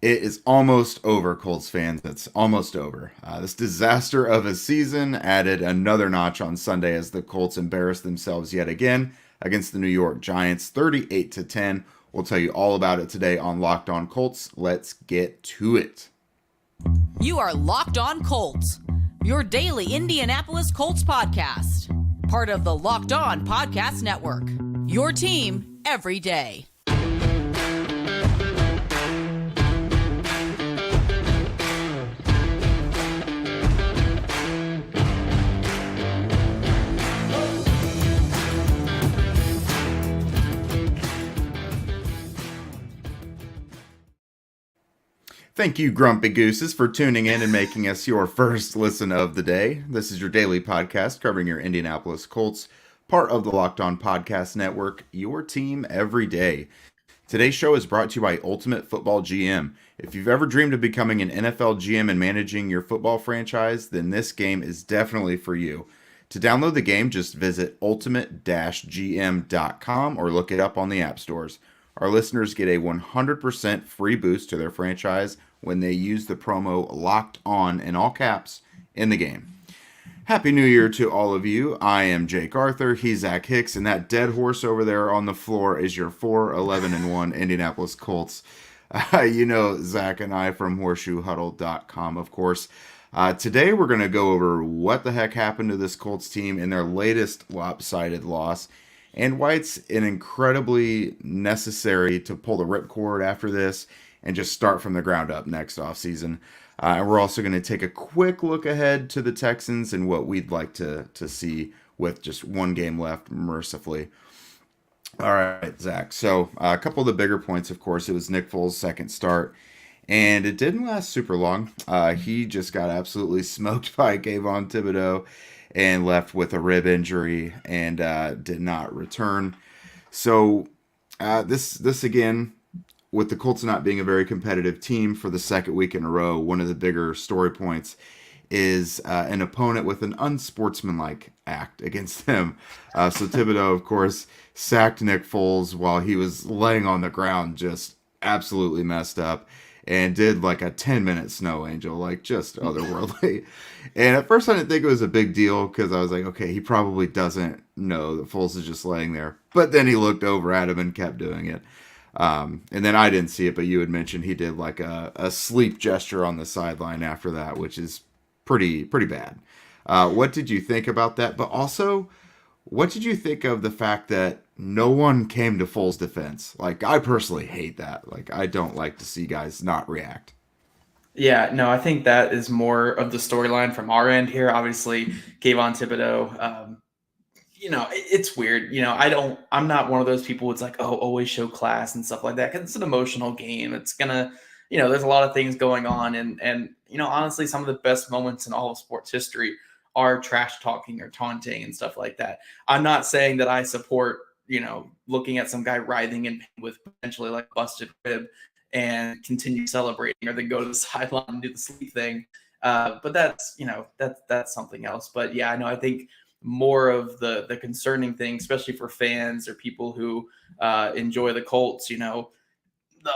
It is almost over, Colts fans. It's almost over. This disaster of a season added another notch on Sunday as the Colts embarrassed themselves yet again against the New York Giants, 38-10. We'll tell you all about it today on Locked On Colts. Let's get to it. You are Locked On Colts, your daily Indianapolis Colts podcast, part of the Locked On Podcast Network. Your team every day. Thank you, Grumpy Gooses, for tuning in and making us your first listen of the day. This is your daily podcast covering your Indianapolis Colts, part of the Locked On Podcast Network, your team every day. Today's show is brought to you by Ultimate Football GM. If you've ever dreamed of becoming an NFL GM and managing your football franchise, then this game is definitely for you. To download the game, just visit ultimate-gm.com or look it up on the app stores. Our listeners get a 100% free boost to their franchise when they use the promo Locked On in all caps in the game. Happy New Year to all of you. I am Jake Arthur. He's Zach Hicks, and that dead horse over there on the floor is your 4-11-1 Indianapolis Colts. You know Zach and I from horseshoehuddle.com, of course. Today we're going to go over what the heck happened to this Colts team in their latest lopsided loss, and why it's an incredibly necessary to pull the ripcord after this and just start from the ground up next offseason. And we're also going to take a quick look ahead to the Texans and what we'd like to see with just one game left, mercifully. All right, Zach. So a couple of the bigger points, of course, it was Nick Foles' second start, and it didn't last super long. He just got absolutely smoked by Kayvon Thibodeau and left with a rib injury and did not return. So this again, with the Colts not being a very competitive team for the second week in a row, one of the bigger story points is an opponent with an unsportsmanlike act against them. So Thibodeau, of course, sacked Nick Foles while he was laying on the ground, just absolutely messed up, and did like a 10-minute snow angel, like just otherworldly. And at first I didn't think it was a big deal because I was like, okay, he probably doesn't know that Foles is just laying there. But then he looked over at him and kept doing it. And then I didn't see it, but you had mentioned he did like a sleep gesture on the sideline after that, which is pretty bad. What did you think about that? But also, what did you think of the fact that no one came to Foles' defense? Like, I personally hate that. Like, I don't like to see guys not react. Yeah, no, I think that is more of the storyline from our end here. Obviously, Kayvon Thibodeau, it's weird. I'm not one of those people who's like, oh, always show class and stuff like that, because it's an emotional game. It's gonna, there's a lot of things going on. And honestly, some of the best moments in all of sports history are trash talking or taunting and stuff like that. I'm not saying that I support, looking at some guy writhing in pain with potentially like busted rib and continue celebrating, or then go to the sideline and do the sleep thing. But that's something else. But yeah, I think more of the concerning thing, especially for fans or people who enjoy the Colts, the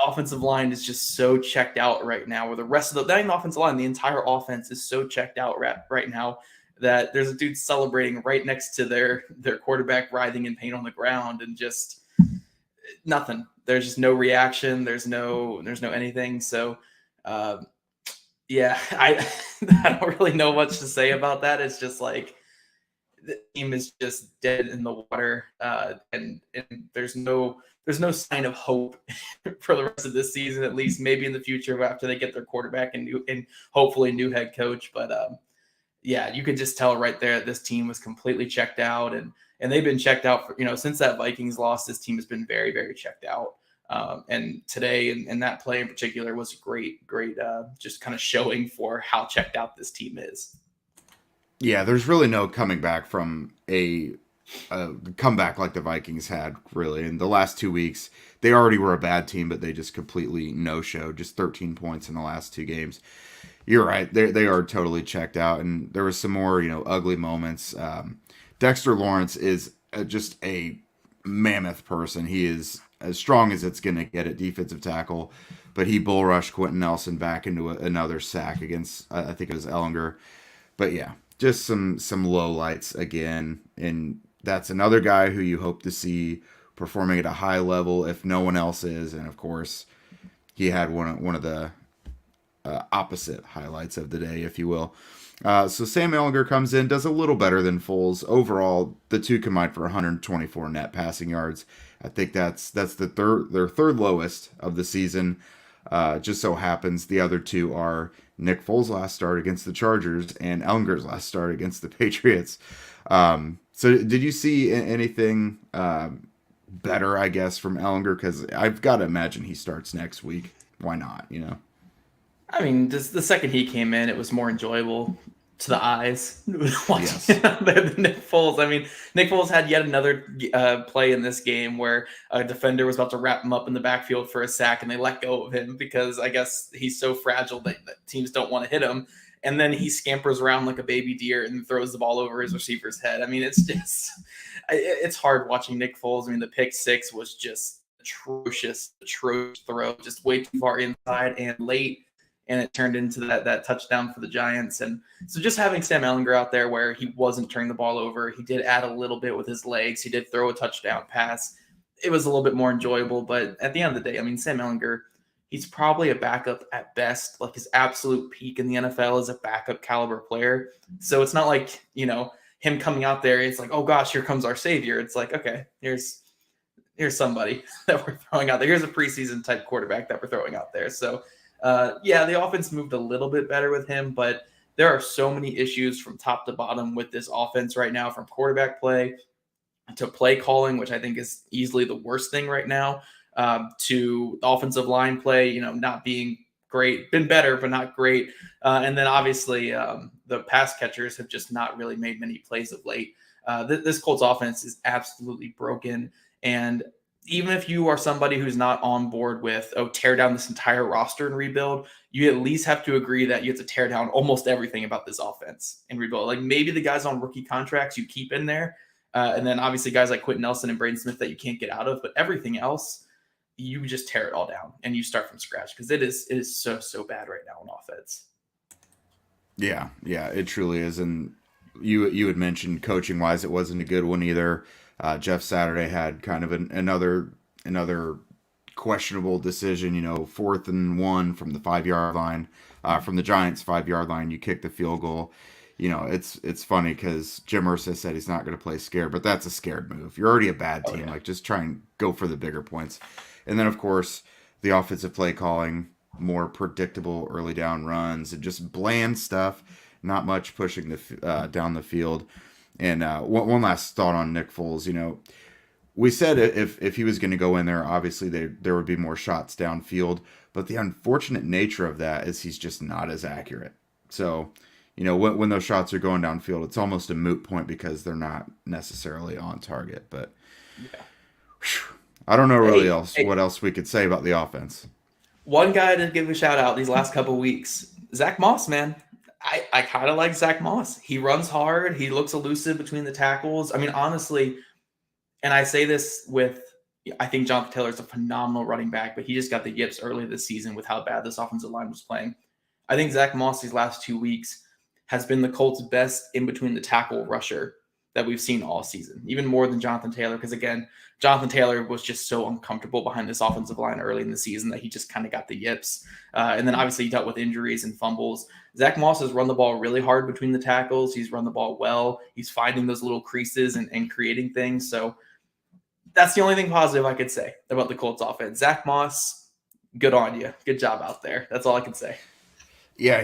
offensive line is just so checked out right now, or the rest of not even the offensive line, the entire offense is so checked out right now that there's a dude celebrating right next to their quarterback writhing in pain on the ground, and just nothing. There's just no reaction. There's no anything. So yeah, I don't really know much to say about that. It's just like the team is just dead in the water, and there's no sign of hope for the rest of this season, at least maybe in the future after they get their quarterback and hopefully new head coach. But yeah, you could just tell right there this team was completely checked out, and they've been checked out for, since that Vikings loss, this team has been very, very checked out. And today, and that play in particular was great, just kind of showing for how checked out this team is. Yeah, there's really no coming back from a comeback like the Vikings had, really. In the last 2 weeks, they already were a bad team, but they just completely no-showed, just 13 points in the last 2 games. You're right. They are totally checked out, and there was some more, ugly moments. Dexter Lawrence is just a mammoth person. He is as strong as it's going to get at defensive tackle. But he bull rushed Quentin Nelson back into another sack against, I think it was Ellinger. But yeah, just some low lights again. And that's another guy who you hope to see performing at a high level if no one else is. And of course, he had one of the opposite highlights of the day, if you will. So Sam Ellinger comes in, does a little better than Foles. Overall, the two combined for 124 net passing yards. I think that's their third lowest of the season. Just so happens the other two are Nick Foles' last start against the Chargers and Ellinger's last start against the Patriots. So did you see anything better, I guess, from Ellinger? Because I've got to imagine he starts next week. Why not, I mean, just the second he came in, it was more enjoyable to the eyes watching him than Nick Foles. I mean, Nick Foles had yet another play in this game where a defender was about to wrap him up in the backfield for a sack, and they let go of him because I guess he's so fragile that teams don't want to hit him. And then he scampers around like a baby deer and throws the ball over his receiver's head. I mean, it's hard watching Nick Foles. I mean, the pick six was just atrocious throw, just way too far inside and late. And it turned into that touchdown for the Giants. And so just having Sam Ellinger out there where he wasn't turning the ball over, he did add a little bit with his legs. He did throw a touchdown pass. It was a little bit more enjoyable. But at the end of the day, I mean, Sam Ellinger, he's probably a backup at best. Like his absolute peak in the NFL is a backup caliber player. So it's not like, him coming out there, it's like, oh gosh, here comes our savior. It's like, okay, here's somebody that we're throwing out there. Here's a preseason type quarterback that we're throwing out there. So the offense moved a little bit better with him, but there are so many issues from top to bottom with this offense right now, from quarterback play to play calling, which I think is easily the worst thing right now, to the offensive line play, not being great, been better, but not great. And then obviously the pass catchers have just not really made many plays of late. This Colts offense is absolutely broken. And even if you are somebody who's not on board with, tear down this entire roster and rebuild, you at least have to agree that you have to tear down almost everything about this offense and rebuild. Like maybe the guys on rookie contracts you keep in there. And then obviously guys like Quentin Nelson and Braden Smith that you can't get out of, but everything else, you just tear it all down and you start from scratch because it is so bad right now on offense. Yeah, it truly is. And you had mentioned coaching wise, it wasn't a good one either. Jeff Saturday had kind of another questionable decision, 4th and 1 from the 5-yard line, from the Giants 5-yard line. You kick the field goal. It's funny because Jim Irsay said he's not going to play scared, but that's a scared move. You're already a bad team. Like just try and go for the bigger points. And then of course the offensive play calling, more predictable early down runs and just bland stuff. Not much pushing down the field. And one last thought on Nick Foles. We said if he was going to go in there, obviously there would be more shots downfield. But the unfortunate nature of that is he's just not as accurate. So, when those shots are going downfield, it's almost a moot point because they're not necessarily on target. But I don't know really what else we could say about the offense. One guy to give a shout out these last couple of weeks, Zach Moss, man. I kind of like Zach Moss. He runs hard. He looks elusive between the tackles. I mean, honestly, and I say this I think Jonathan Taylor is a phenomenal running back, but he just got the yips early this season with how bad this offensive line was playing. I think Zach Moss these last 2 weeks has been the Colts' best in between the tackle rusher that we've seen all season, even more than Jonathan Taylor. Because again, Jonathan Taylor was just so uncomfortable behind this offensive line early in the season that he just kind of got the yips. And then obviously he dealt with injuries and fumbles. Zach Moss has run the ball really hard between the tackles. He's run the ball well. He's finding those little creases and creating things. So that's the only thing positive I could say about the Colts offense. Zach Moss, good on you. Good job out there. That's all I can say. Yeah,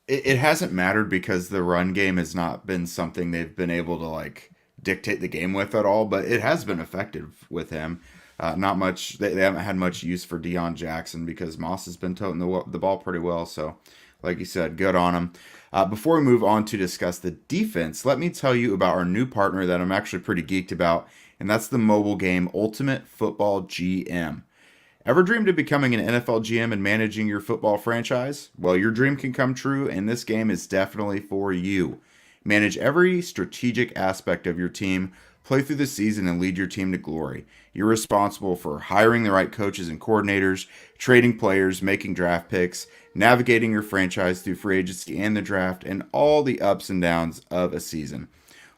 it hasn't mattered because the run game has not been something they've been able to dictate the game with at all, but it has been effective with him. Not much. They haven't had much use for Deion Jackson because Moss has been toting the ball pretty well. So, like you said, good on him. Before we move on to discuss the defense, let me tell you about our new partner that I'm actually pretty geeked about, and that's the mobile game Ultimate Football GM. Ever dreamed of becoming an NFL GM and managing your football franchise? Well, your dream can come true, and this game is definitely for you. Manage every strategic aspect of your team, Play through the season and lead your team to glory. You're responsible for hiring the right coaches and coordinators, trading players, making draft picks, navigating your franchise through free agency and the draft, and all the ups and downs of a season.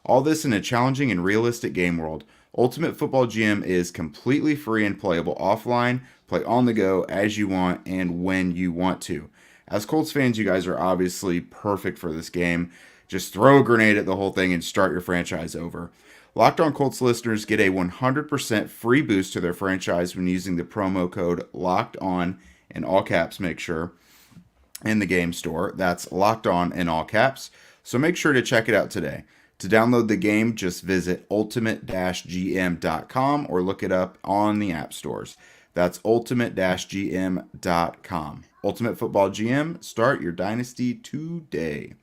All this in a challenging and realistic game world. Ultimate Football GM is completely free and playable offline. Play on the go as you want and when you want to. As Colts fans, you guys are obviously perfect for this game. Just throw a grenade at the whole thing and start your franchise over. Locked On Colts listeners get a 100% free boost to their franchise when using the promo code Locked On in all caps, make sure, in the game store. That's Locked On in all caps. So make sure to check it out today. To download the game, just visit ultimate-gm.com or look it up on the app stores. That's ultimate-gm.com. Ultimate Football GM, start your dynasty today.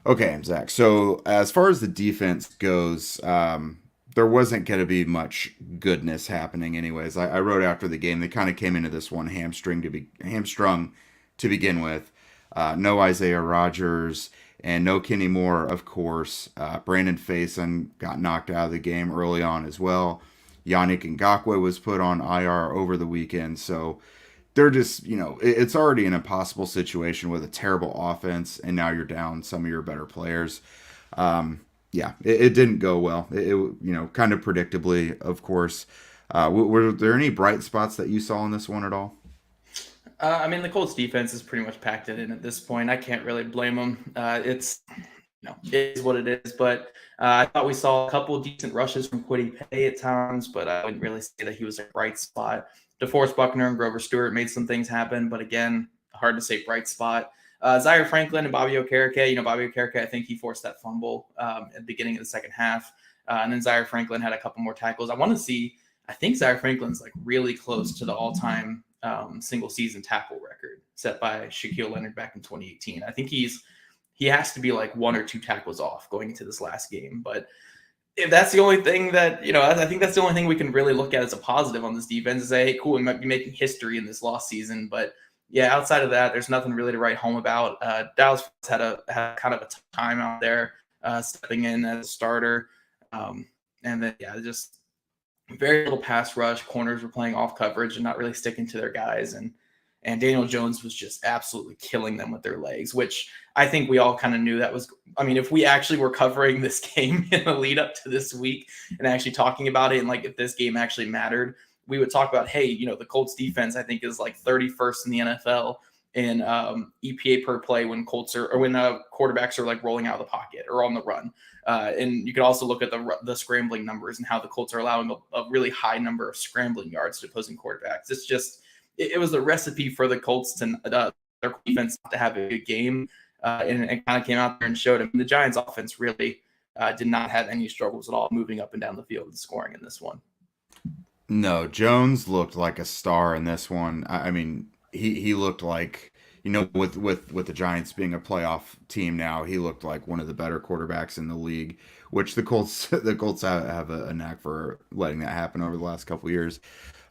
Okay, Zach. So as far as the defense goes, there wasn't going to be much goodness happening anyways. I wrote after the game, they kind of came into this one hamstrung to begin with. No Isaiah Rodgers and no Kenny Moore, of course. Brandon Faison got knocked out of the game early on as well. Yannick Ngakoue was put on IR over the weekend. So they're just, it's already an impossible situation with a terrible offense, and now you're down some of your better players. It didn't go well. It kind of predictably, of course. Were there any bright spots that you saw in this one at all? The Colts defense is pretty much packed it in at this point. I can't really blame them. It is what it is. But I thought we saw a couple of decent rushes from Kwity Paye at times, but I wouldn't really say that he was a bright spot. DeForest Buckner and Grover Stewart made some things happen, but again, hard to say bright spot. Zaire Franklin and Bobby Okereke. Bobby Okereke, I think he forced that fumble at the beginning of the second half. And then Zaire Franklin had a couple more tackles. I think Zaire Franklin's like really close to the all-time single season tackle record set by Shaquille Leonard back in 2018. I think he has to be like one or two tackles off going into this last game. But if that's the only thing that, I think that's the only thing we can really look at as a positive on this defense is say, hey, cool, we might be making history in this lost season. But yeah, outside of that, there's nothing really to write home about. Dallas had kind of a tough time out there stepping in as a starter. And then, just very little pass rush. Corners were playing off coverage and not really sticking to their guys. And Daniel Jones was just absolutely killing them with their legs, which I think we all kind of knew that was, if we actually were covering this game in the lead up to this week and actually talking about it, and like if this game actually mattered, we would talk about, hey, the Colts defense, I think, is like 31st in the NFL in EPA per play when quarterbacks are like rolling out of the pocket or on the run. And you could also look at the scrambling numbers and how the Colts are allowing a really high number of scrambling yards to opposing quarterbacks. It's just, it was a recipe for the Colts to their defense to have a good game. And it kind of came out there and showed. The Giants offense really did not have any struggles at all moving up and down the field and scoring in this one. No, Jones looked like a star in this one. He looked like, with the Giants being a playoff team now, he looked like one of the better quarterbacks in the league, which the Colts have a knack for letting that happen over the last couple of years.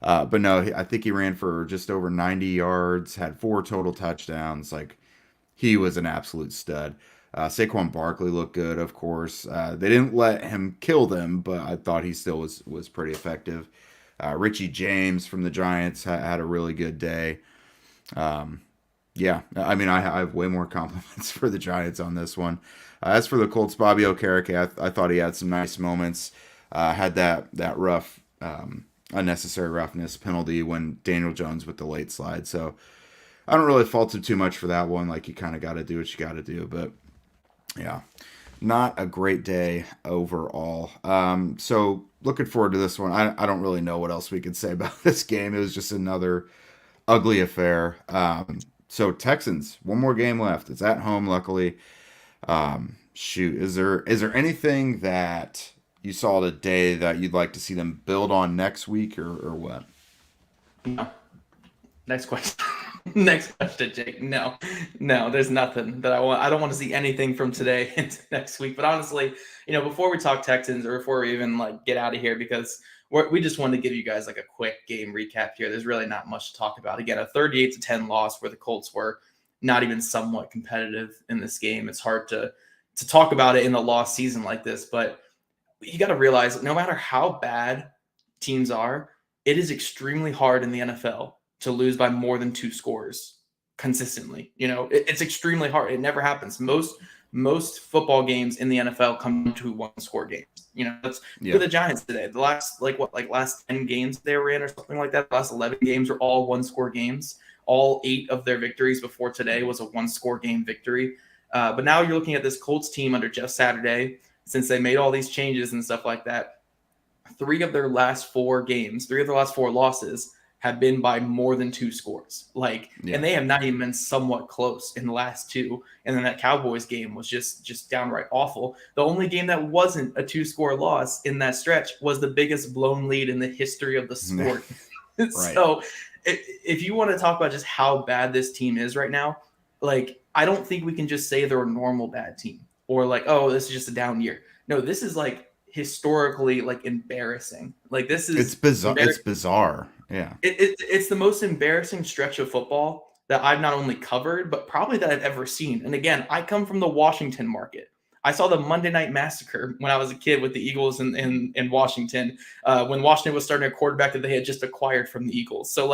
But no, I think he ran for just over 90 yards, had 4 total touchdowns. Like, he was an absolute stud. Saquon Barkley looked good, of course. They didn't let him kill them, but I thought he still was pretty effective. Richie James from the Giants had a really good day. I have way more compliments for the Giants on this one. As for the Colts, Bobby Okereke, I thought he had some nice moments. Had that rough, unnecessary roughness penalty when Daniel Jones with the late slide. So I don't really fault him too much for that one. Like, you kind of got to do what you got to do. But yeah, not a great day overall. So looking forward to this one. I don't really know what else we could say about this game. It was just another ugly affair. So Texans, one more game left. It's at home, luckily. Is there anything that you saw today that you'd like to see them build on next week or what? No. Next question. Next question, Jake. No, there's nothing that I want. I don't want to see anything from today into next week. But honestly, before we talk Texans or before we even get out of here, because we just wanted to give you guys a quick game recap here. There's really not much to talk about. Again, a 38-10 loss where the Colts were not even somewhat competitive in this game. It's hard to talk about it in a lost season like this, but you got to realize no matter how bad teams are, it is extremely hard in the NFL to lose by more than 2 scores consistently. It's extremely hard. It never happens. Most football games in the NFL come to 1-score games. Let's look at the Giants today. The last last 10 games they were in or something like that. The last 11 games are all 1-score games. All 8 of their victories before today was a 1-score game victory. But now you're looking at this Colts team under Jeff Saturday, since they made all these changes and stuff like that. 3 of their last 4 losses have been by more than 2 scores. And they have not even been somewhat close in the last 2. And then that Cowboys game was just downright awful. The only game that wasn't a 2-score loss in that stretch was the biggest blown lead in the history of the sport. Right. So if you want to talk about just how bad this team is right now, I don't think we can just say they're a normal bad team or oh, this is just a down year. No, this is historically embarrassing. It's bizarre. It's bizarre. Yeah. It's the most embarrassing stretch of football that I've not only covered, but probably that I've ever seen. And again, I come from the Washington market. I saw the Monday Night Massacre when I was a kid with the Eagles in Washington, when Washington was starting a quarterback that they had just acquired from the Eagles. So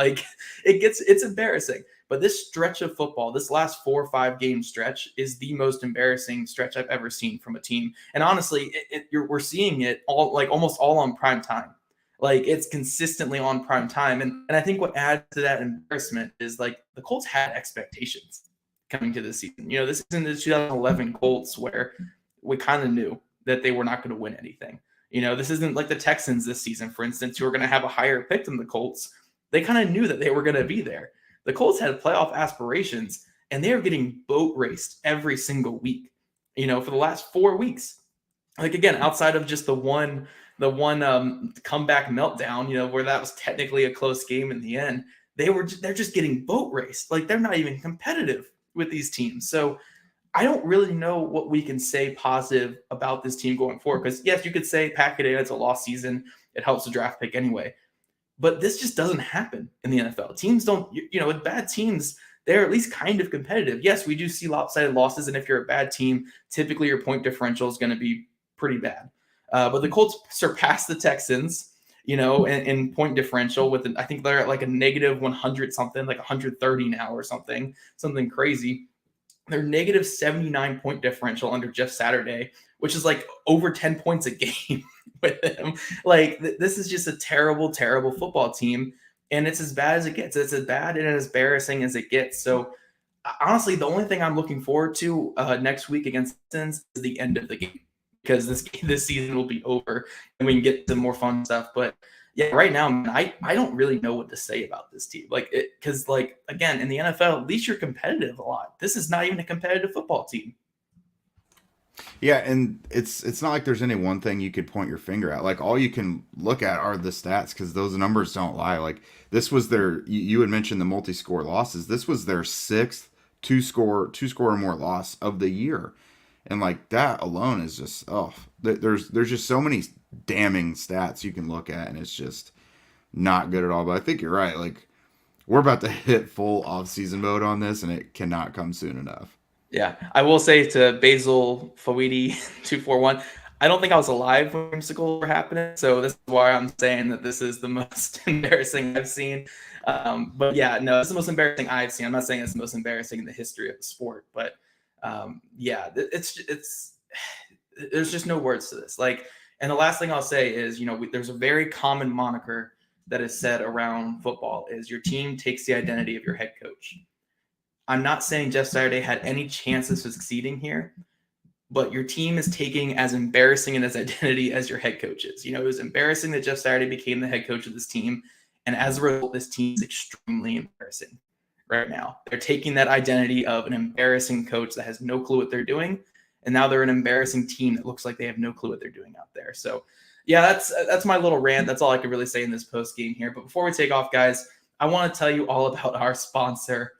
it's embarrassing. But this stretch of football, this last 4 or 5 game stretch, is the most embarrassing stretch I've ever seen from a team. And honestly, we're seeing it all almost all on prime time. It's consistently on prime time. And I think what adds to that embarrassment is the Colts had expectations coming to this season. This isn't the 2011 Colts where we kind of knew that they were not going to win anything. This isn't like the Texans this season, for instance, who are going to have a higher pick than the Colts. They kind of knew that they were going to be there. The Colts had playoff aspirations, and they are getting boat raced every single week, for the last 4 weeks. Again, outside of just the one comeback meltdown, where that was technically a close game in the end, they're just getting boat raced. They're not even competitive with these teams. So I don't really know what we can say positive about this team going forward. Because yes, you could say pack it in, it's a lost season. It helps the draft pick anyway. But this just doesn't happen in the NFL. Teams don't, with bad teams, they're at least kind of competitive. Yes, we do see lopsided losses. And if you're a bad team, typically your point differential is going to be pretty bad. But the Colts surpassed the Texans, in point differential I think they're at a negative 100 something, 130 now or something crazy. They're negative 79 point differential under Jeff Saturday, which is over 10 points a game with him. This is just a terrible, terrible football team. And it's as bad as it gets. It's as bad and as embarrassing as it gets. So honestly, the only thing I'm looking forward to next week against the Texans is the end of the game, because this season will be over and we can get to more fun stuff. But yeah, right now, man, I don't really know what to say about this team. Because again, in the NFL, at least you're competitive a lot. This is not even a competitive football team. Yeah, and it's not like there's any one thing you could point your finger at. All you can look at are the stats, because those numbers don't lie. This was you had mentioned the multi-score losses. This was their 6th two-score or more loss of the year. And that alone is just, there's just so many damning stats you can look at, and it's just not good at all. But I think you're right. We're about to hit full off-season mode on this, and it cannot come soon enough. Yeah, I will say to Basil Fawidi 241, I don't think I was alive when Whimsicles were happening, so this is why I'm saying that this is the most embarrassing I've seen. But yeah, no, it's the most embarrassing I've seen. I'm not saying it's the most embarrassing in the history of the sport, but yeah, it's there's just no words to this. And the last thing I'll say is, there's a very common moniker that is said around football is your team takes the identity of your head coach. I'm not saying Jeff Saturday had any chances of succeeding here, but your team is taking as embarrassing an identity as your head coach is. It was embarrassing that Jeff Saturday became the head coach of this team. And as a result, this team is extremely embarrassing right now. They're taking that identity of an embarrassing coach that has no clue what they're doing. And now they're an embarrassing team that looks like they have no clue what they're doing out there. So yeah, that's my little rant. That's all I can really say in this post game here. But before we take off, guys, I want to tell you all about our sponsor,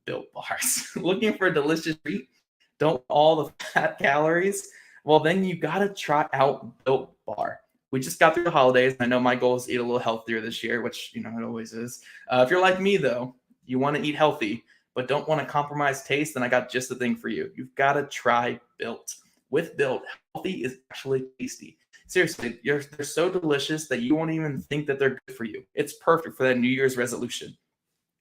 Built Bars. Looking for a delicious treat? Don't want all the fat calories? Well, then you got to try out Built Bar. We just got through the holidays. I know my goal is to eat a little healthier this year, which, it always is. If you're like me, though, you want to eat healthy, but don't want to compromise taste, then I got just the thing for you. You've got to try Built. With Built, healthy is actually tasty. Seriously, they're so delicious that you won't even think that they're good for you. It's perfect for that New Year's resolution.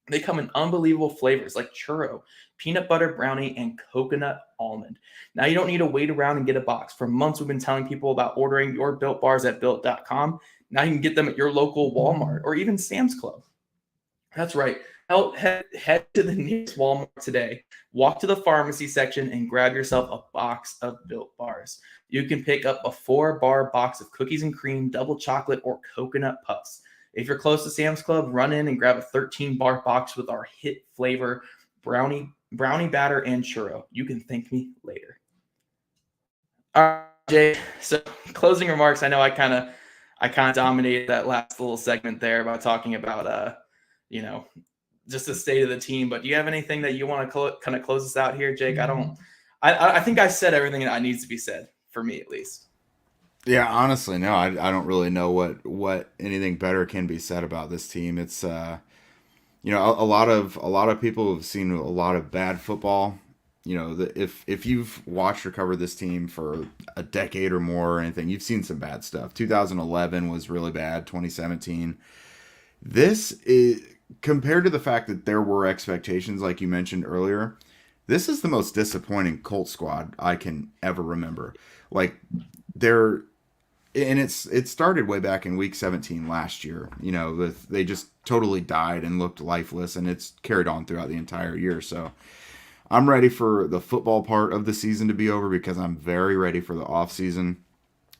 They come in unbelievable flavors like churro, peanut butter brownie, and coconut almond. Now you don't need to wait around and get a box. For months, we've been telling people about ordering your Built Bars at Built.com. Now you can get them at your local Walmart or even Sam's Club. That's right. Head to the nearest Walmart today. Walk to the pharmacy section and grab yourself a box of Built Bars. You can pick up a 4-bar box of cookies and cream, double chocolate, or coconut puffs. If you're close to Sam's Club, run in and grab a 13-bar box with our hit flavor, brownie batter, and churro. You can thank me later. All right, Jay. So closing remarks. I know I kind of dominated that last little segment there by talking about just the state of the team. But do you have anything that you want to kind of close us out here, Jake? I think I said everything that needs to be said, for me at least. Yeah, honestly, no, I don't really know what anything better can be said about this team. It's a lot of people have seen a lot of bad football. If you've watched or covered this team for a decade or more or anything, you've seen some bad stuff. 2011 was really bad. 2017. This is, compared to the fact that there were expectations, like you mentioned earlier, this is the most disappointing Colts squad I can ever remember. Like it started way back in week 17 last year. They just totally died and looked lifeless, and it's carried on throughout the entire year. So I'm ready for the football part of the season to be over because I'm very ready for the off season.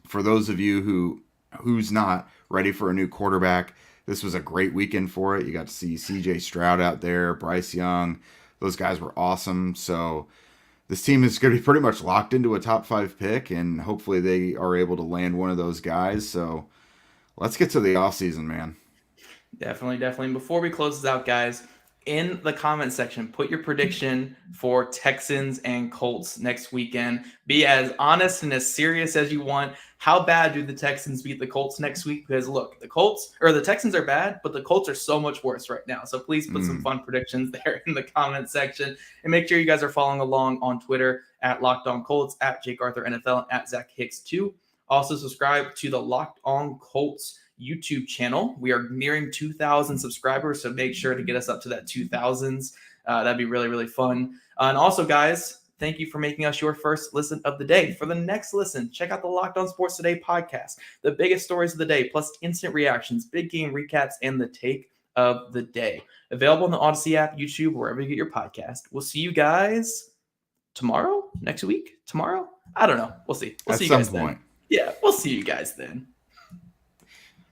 For those of you who's not ready for a new quarterback, this was a great weekend for it. You got to see CJ Stroud out there, Bryce Young. Those guys were awesome. So this team is going to be pretty much locked into a top 5 pick, and hopefully they are able to land one of those guys. So let's get to the offseason, man. Definitely. Before we close this out, guys, in the comment section, put your prediction for Texans and Colts next weekend. Be as honest and as serious as you want. How bad do the Texans beat the Colts next week? Because look, the Texans are bad, but the Colts are so much worse right now. So please put some fun predictions there in the comment section. And make sure you guys are following along on Twitter at Locked On Colts, at Jake Arthur NFL, at Zach Hicks 2. Also subscribe to the Locked On Colts YouTube channel. We are nearing 2,000 subscribers, so make sure to get us up to that 2,000s. That'd be really, really fun. And also, guys, thank you for making us your first listen of the day. For the next listen, check out the Locked On Sports Today podcast, the biggest stories of the day, plus instant reactions, big game recaps, and the take of the day. Available on the Odyssey app, YouTube, wherever you get your podcast. We'll see you guys tomorrow, next week, tomorrow. I don't know. We'll see. We'll see you guys then. Yeah, we'll see you guys then.